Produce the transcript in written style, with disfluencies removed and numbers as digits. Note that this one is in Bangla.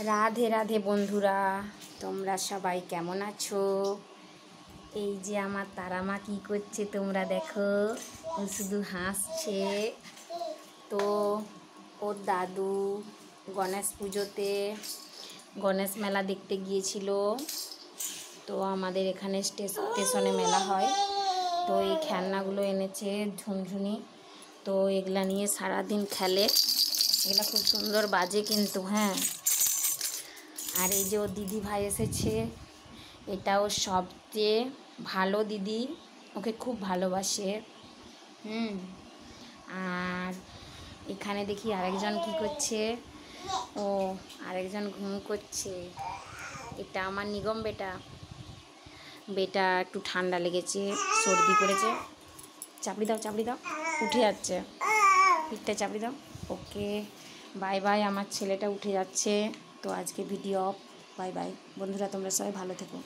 রাধে রাধে বন্ধুরা, তোমরা সবাই কেমন আছো? এই যে আমার তারামা কি করছে তোমরা দেখো, ও শুধু হাসছে। তো ওর দাদু গণেশ পুজোতে গণেশ মেলা দেখতে গিয়েছিল। তো আমাদের এখানে স্টেশনে মেলা হয়, তো এই খেলনাগুলো এনেছে ঝুনঝুনি। তো এগুলা নিয়ে সারাদিন খেলে, এগুলা খুব সুন্দর বাজে কিন্তু। হ্যাঁ, আর এই যে ওর দিদি ভাই এসেছে, এটা ওর সবচেয়ে ভালো দিদি, ওকে খুব ভালোবাসে। আর এখানে দেখি আরেকজন কি করছে, ও আরেকজন ঘুম করছে। এটা আমার নিগম বেটা একটু ঠান্ডা লেগেছে, সর্দি করেছে। চাপড়ি দাও উঠে যাচ্ছে, পিঠটা চাপড়ি দাও। ওকে বাই বাই, আমার ছেলেটা উঠে যাচ্ছে। তো আজকে ভিডিও অফ, বাই বাই বন্ধুরা, তোমরা সবাই ভালো থেকো।